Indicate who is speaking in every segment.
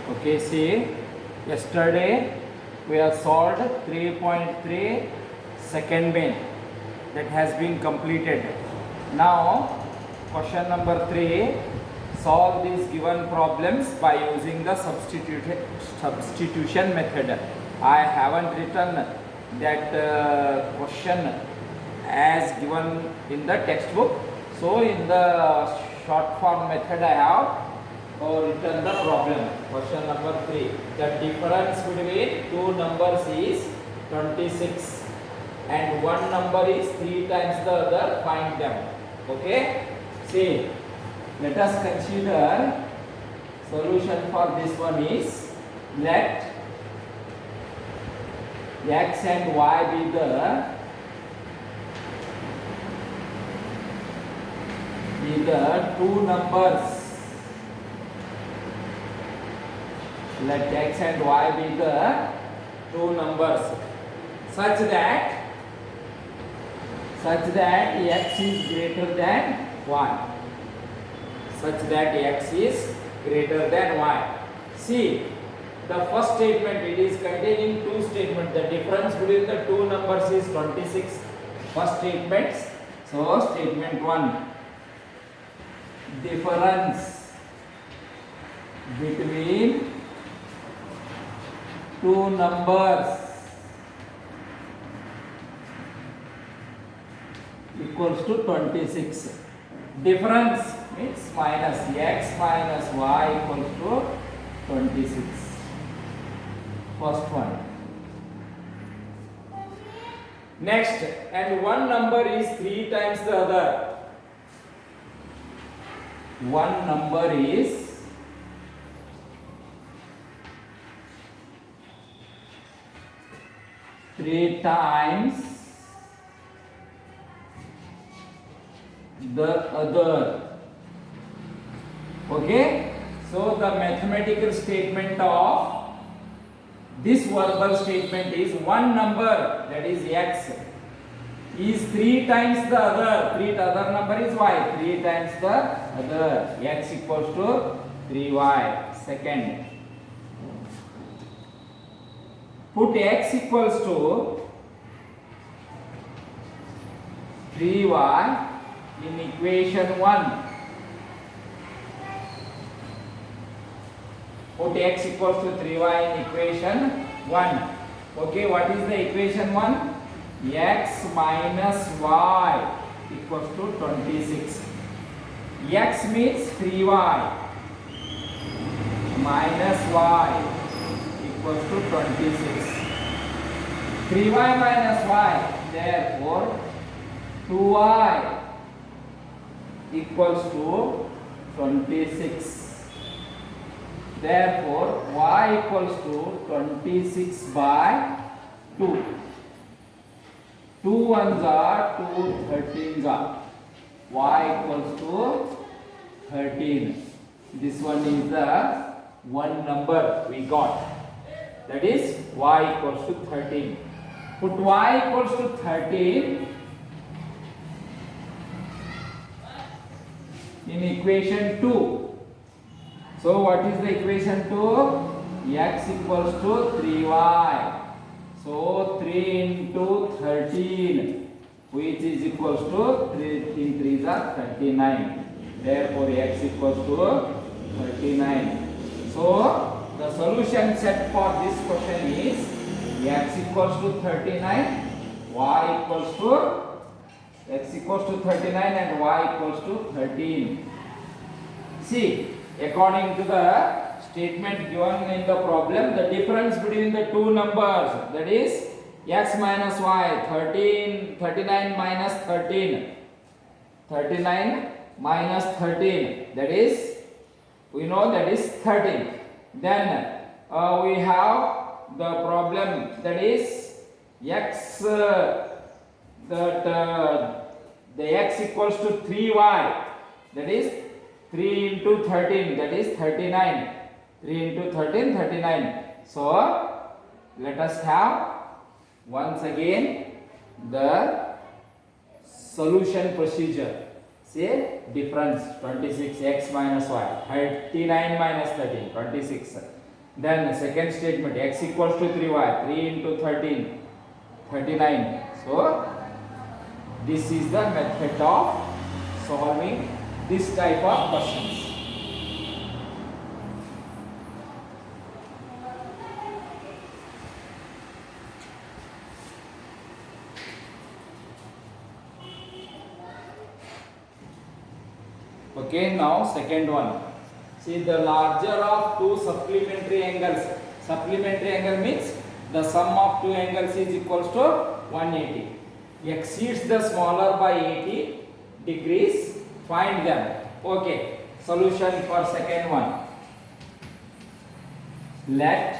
Speaker 1: Okay, see, yesterday we have solved 3.3 second main that has been completed. Now, question number 3, solve these given problems by using the substitution method. I haven't written that question as given in the textbook. So, in the short form method I have written the problem. Question number 3. The difference between two numbers is 26 and one number is 3 times the other. Find them. Okay. See, let us consider solution for this one is let x and y be the two numbers. Let x and y be the two numbers such that x is greater than y. Such that x is greater than y. See, the first statement, it is containing two statements. The difference between the two numbers is 26. First statement. So, statement 1. Difference between two numbers equals to 26. Difference means minus x minus y equals to 26. First one. Next, and one number is 3 times the other. One number is 3 times the other. Okay, so the mathematical statement of this verbal statement is one number, that is x, is 3 times the other. The other number is y. 3 times the other. X equals to 3y. Second, put x equals to 3y in equation 1. Put x equals to 3y in equation 1. Okay, what is the equation 1? X minus y equals to 26. X means 3y minus y equals to 26. 3y minus y, therefore 2y equals to 26. Therefore, y equals to 26 by 2. 2 ones are 2 13s are. Y equals to 13. This one is the one number we got. That is y equals to 13. Put y equals to 13 in equation 2. So what is the equation 2? X equals to 3y. So 3 into 13, which is equals to 3 in 3s are 39. Therefore x equals to 39. So the solution set for this question is x equals to 39, y equals to x equals to 39 and y equals to 13. See, according to the statement given in the problem, the difference between the two numbers, that is x minus y, 39 minus 13. 39 minus 13, that is, we know that is 13. Then we have the problem, that is x, the x equals to 3y, that is 3 into 13, that is 39. 3 into 13, 39. So, let us have once again the solution procedure. Say difference 26 x minus y, 39 minus 13, 26. Then second statement, x equals to 3y, 3 into 13, 39. So this is the method of solving this type of questions. Okay, now second one. See, the larger of two supplementary angles. Supplementary angle means the sum of two angles is equals to 180. Exceeds the smaller by 80 degrees. Find them. Okay. Solution for second one. Let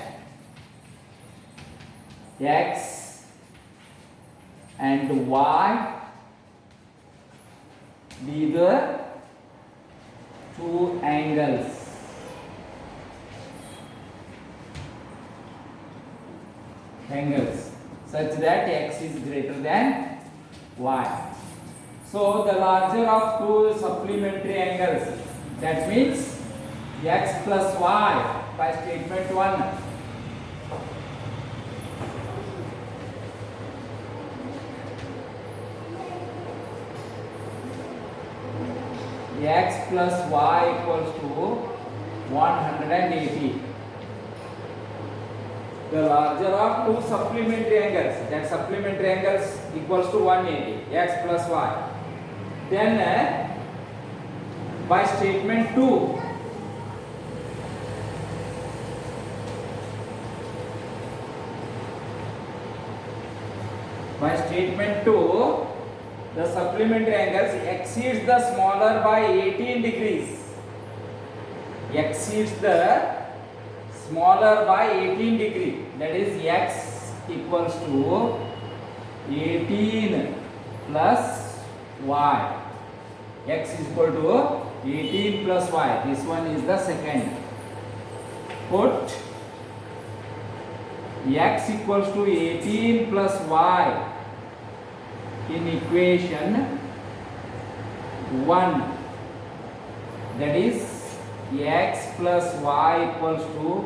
Speaker 1: x and y be the two angles such that x is greater than y. So the larger of two supplementary angles, that means x plus y by statement 1. X plus y equals to 180. The larger of two supplementary angles, that supplementary angles equals to 180, x plus y. Then by statement 2, the supplementary angles exceeds the smaller by 18 degrees. Exceeds the smaller by 18 degree. That is x equals to 18 plus y. X is equal to 18 plus y. This one is the second. Put x equals to 18 plus y in equation 1, that is x plus y equals to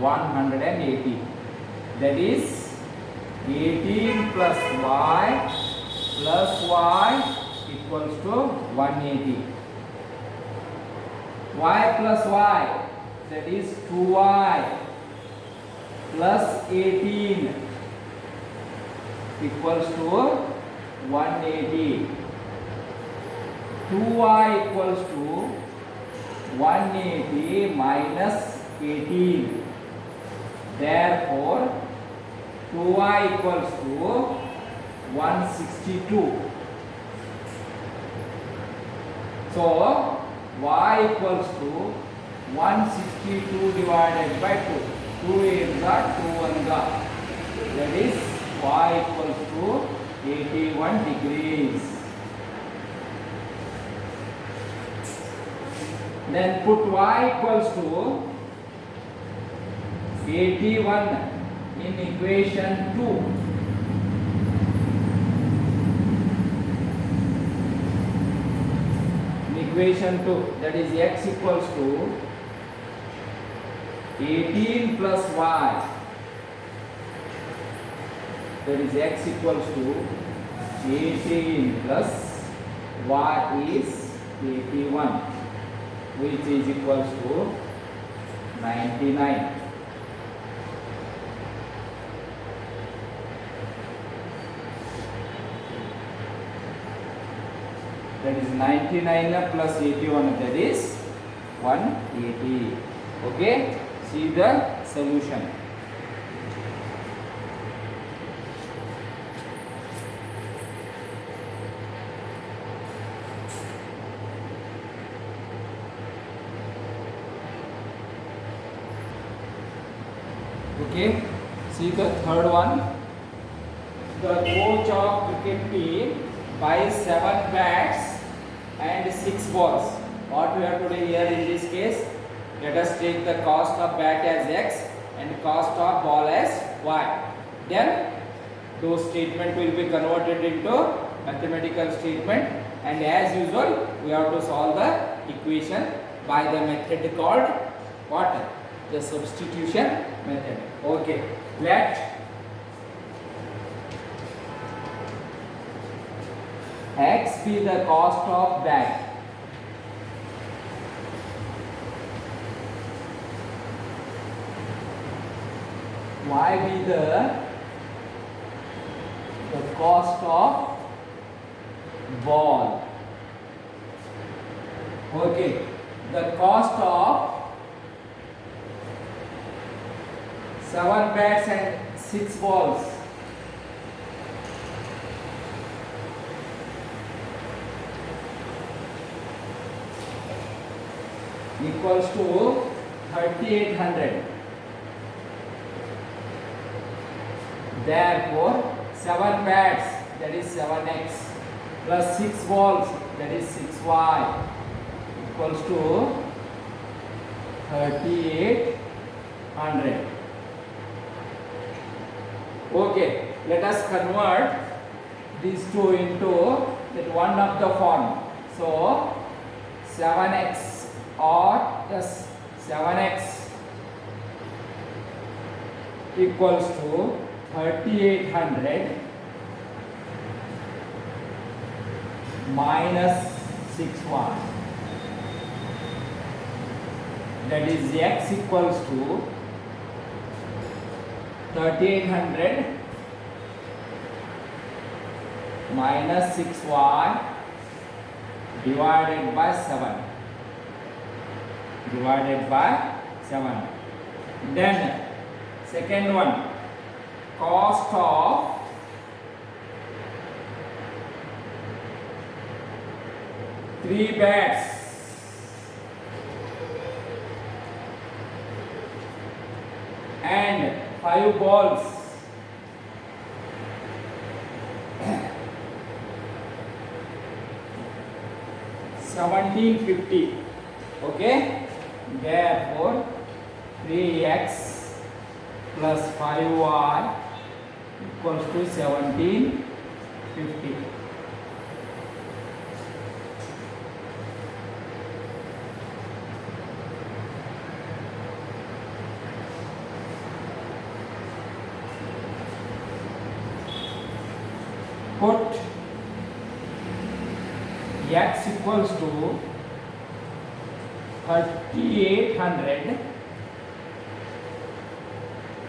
Speaker 1: 180, that is 18 plus y equals to 180. Y plus y, that is 2y plus 18 equals to 180. 2y equals to 180 minus 18. Therefore, 2y equals to 162. So, y equals to 162 divided by 2. 2 is the 2 1 the. That is y equals to 81 degrees. Then put y equals to 81 in equation 2. In equation 2, that is x equals to 18 plus y. That is x equals to 18 plus y is 81, which is equals to 99. That is 99 plus 81, that is 180. Okay, see the solution. Okay, see the third one. The coach of cricket team buys 7 bats and 6 balls. What we have to do here in this case? Let us take the cost of bat as x and cost of ball as y. Then those statement will be converted into mathematical statement, and as usual we have to solve the equation by the method called what? the substitution method. Okay, let x be the cost of bag. Y be the cost of ball. Okay, the cost of 7 bats and 6 balls. Equals to 3800. Therefore, 7 bats, that is 7x, plus 6 balls, that is 6y, equals to 3800. Okay, let us convert these two into that one of the form. So 7x or just 7x equals to 3800 minus 6y, that is x equals to 3800 minus 6y divided by 7. Then second one, cost of 3 bats and 5 balls. $17.50. Okay, therefore 3x plus 5y equals to 17.50. Put x equals to 3800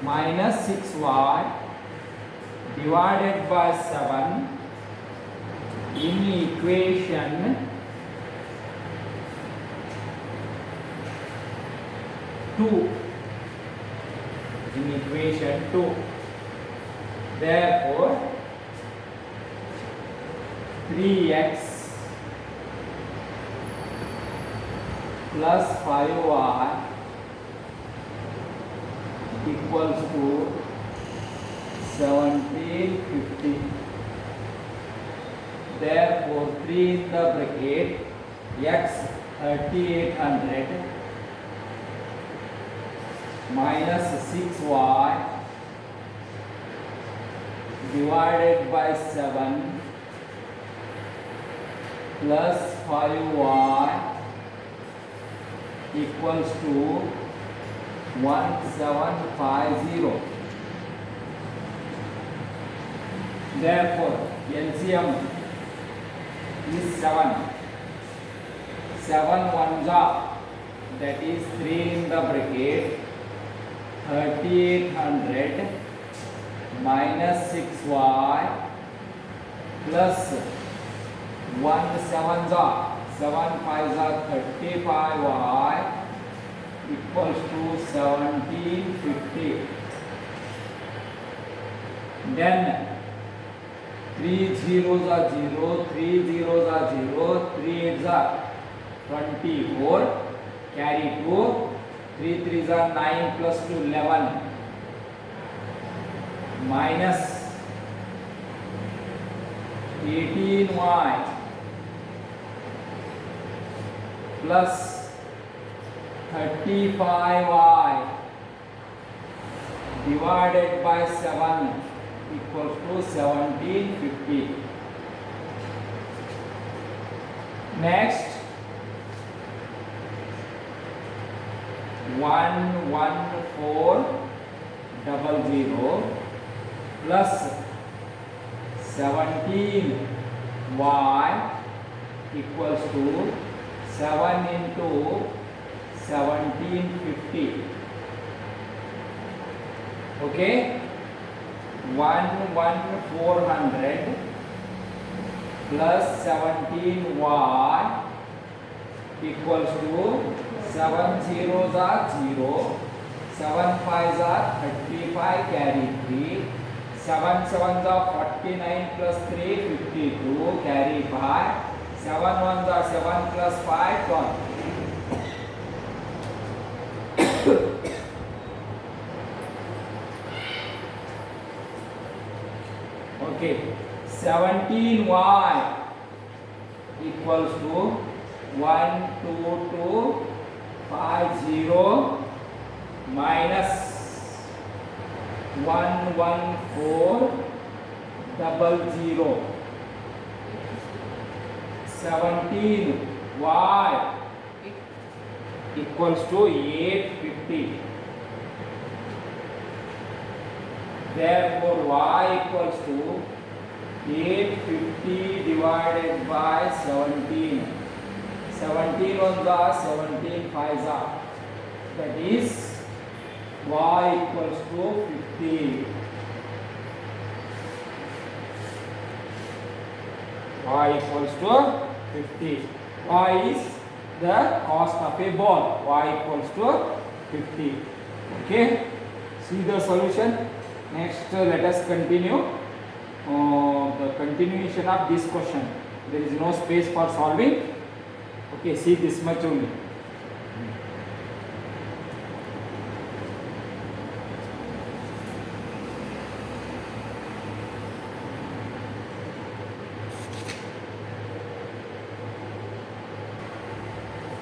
Speaker 1: minus 6y divided by 7 in equation 2. Therefore 3x plus 5y equals to 1750. Therefore 3 in the bracket, x 3800 minus 6y divided by 7 plus 5y equals to 1750. Therefore LCM is 7. 7 ones are, that is 3 in the bracket, 3800 minus 6y plus 1 7s are, 7 5s are 35y equals to 1750. Then 3 zeros are 0, 3 zeros are 0, 3 8s are 24, carry 2, 3 3s are 9 plus 2 11 minus 18y plus 35y divided by 7 equals to 1750. Next, 11400 plus 17y equals to 7 into 1750. Okay, 11400 plus 17y equals to 7 zeros are 0, 7 5s are 35, carry 3, 7 sevens are 49 plus 3 52, carry 5, 7 ones are 7 plus 5 20. Okay, 17y equals to 12250 minus 11400. 17y equals to 850. Therefore, y equals to 850 divided by 17. 17 ones are 17 5s are. That is y equals to 50. Y equals to 50. Y is the cost of a ball. Y equals to 50. Okay. See the solution. Next, let us continue the continuation of this question. There is no space for solving. Okay, see this much only.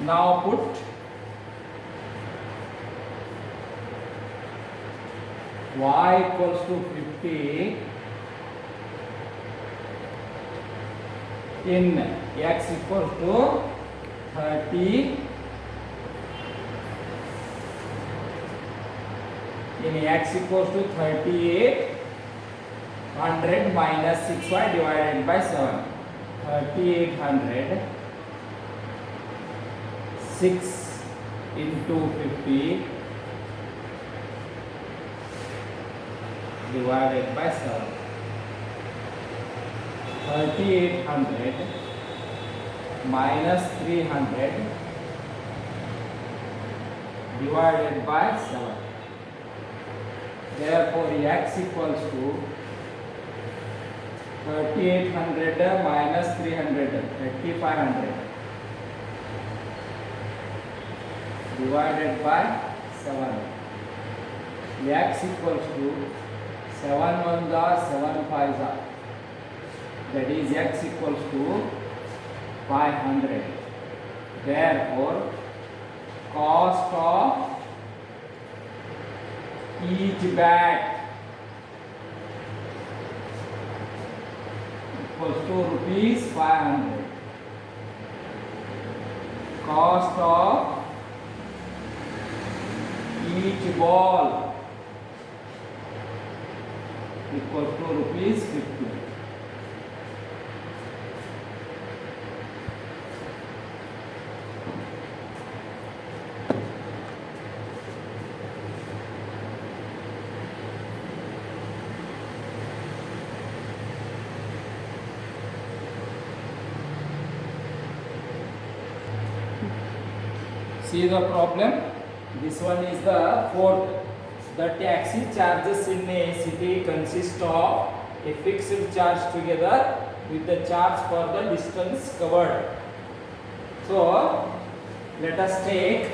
Speaker 1: Now put y equals to 50 in x equals to 30 in x equals to 3800 minus 6y divided by 7. 3800 6 into 50 divided by 7. 3800 minus 300 divided by 7. Therefore, x equals to 3800 minus 300, 3500 divided by 7. X equals to 7 ones are 7 5s are. That is x equals to 500. Therefore, cost of each bat equals to rupees 500. Cost of each ball equals to rupees 50. See the problem. This one is the fourth. The taxi charges in a city consist of a fixed charge together with the charge for the distance covered. So, let us take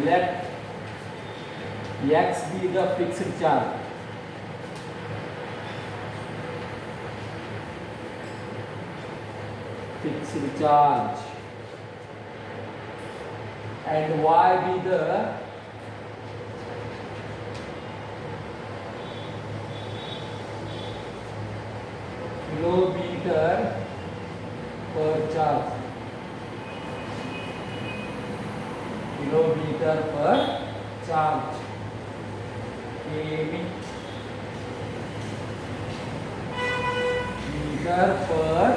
Speaker 1: let x be the fixed charge. Fixed charge, and y be the kilometer per charge, kilometer per charge, km meter per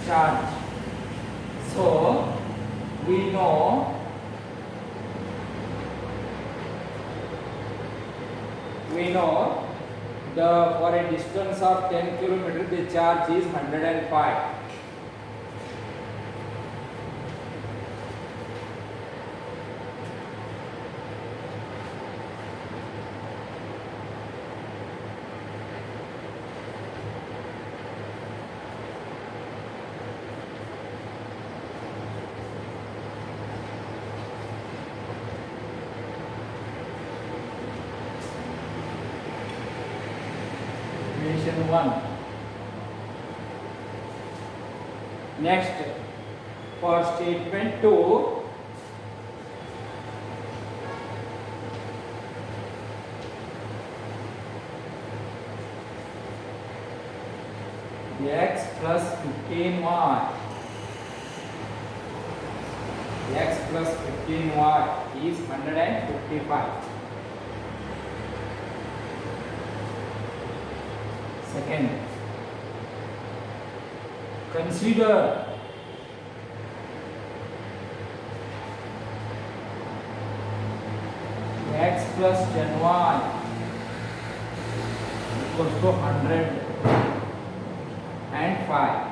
Speaker 1: charge. So we know the for a distance of 10 kilometers the charge is 105. Equation 1. Next, for statement 2, x plus 15y, x plus 15y is 155. Second, consider x plus 10y equals to 105.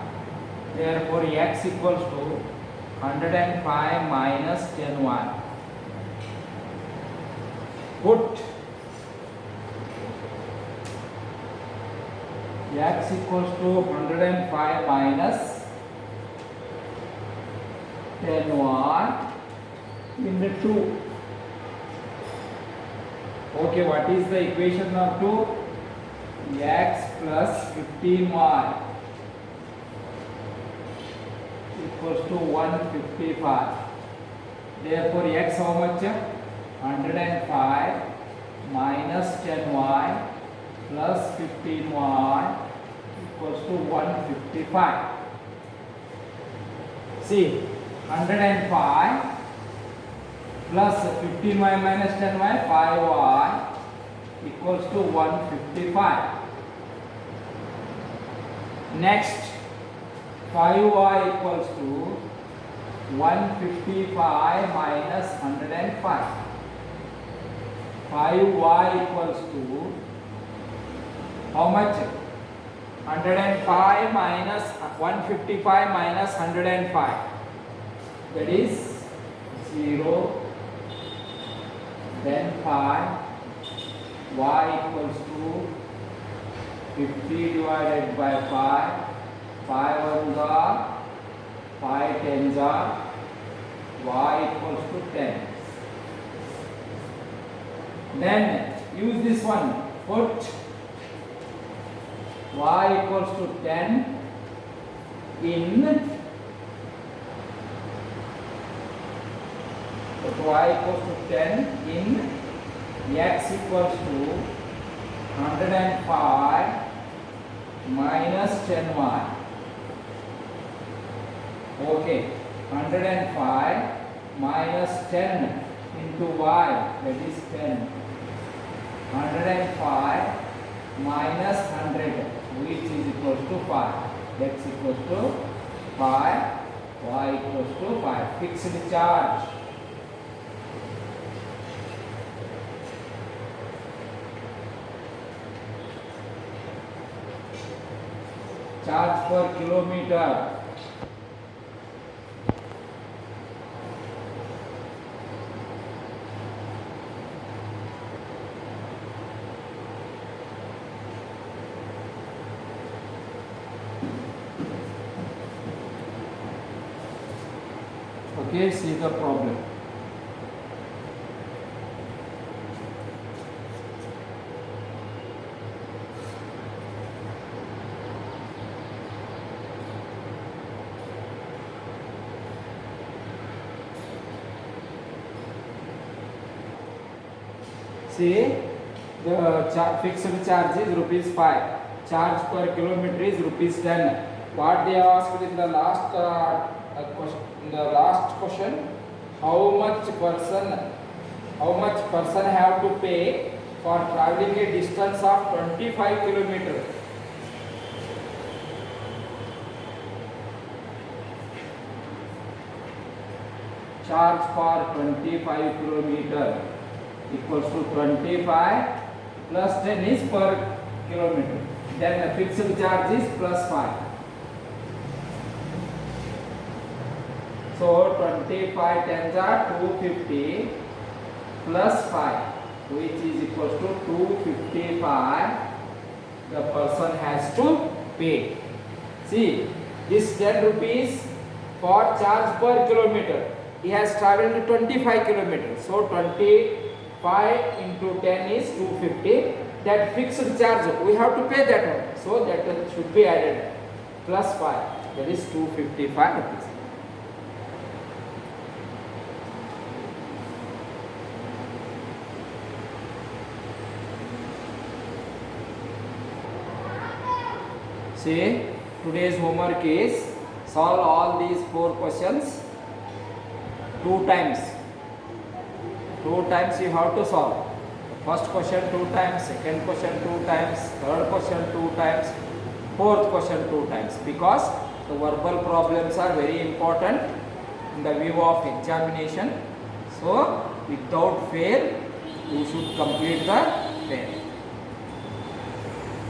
Speaker 1: Therefore, x equals to 105 minus 10y. Put x equals to 105 minus 10y into 2. Okay, what is the equation of 2? X plus 15y equals to 155. Therefore, x how much? 105 minus 10y plus 15y equals to 155. See, 105 plus 15y minus 10y, 5y equals to 155. Next, 5y equals to 155 minus 105. 5y equals to how much? 105 minus 155 minus 105. That is 0. Then 5. Y equals to 50 divided by 5. 5 ones are 5 tens are. Y equals to 10. Then use this one. Put y equals to 10 in, put y equals to 10 in x equals to 105 minus 10y. Okay, 105 minus 10 into y, that is 10. 105 minus 100, which is equals to 5. X equals to 5, y equals to 5. Fixed charge. Charge per kilometer. Okay, see the problem. See, the fixed charge is rupees 5. Charge per kilometer is rupees 10. what they asked in the last question, in the last question, how much person have to pay for traveling a distance of 25 kilometers? Charge for 25 kilometer equals to 25 plus 10 is per kilometer. Then the fixed charge is plus 5. So 25 tens are 250 plus 5, which is equals to 255. The person has to pay. See, this 10 rupees for charge per kilometer. He has traveled 25 kilometers. So 25 into 10 is 250. That fixed charge, we have to pay that one. So that one should be added. Plus 5. That is 255 rupees. See, today's homework is solve all these 4 questions 2 times. 2 times you have to solve. First question 2 times, second question 2 times, third question 2 times, fourth question 2 times. Because the verbal problems are very important in the view of examination. So, without fail, you should complete the fail.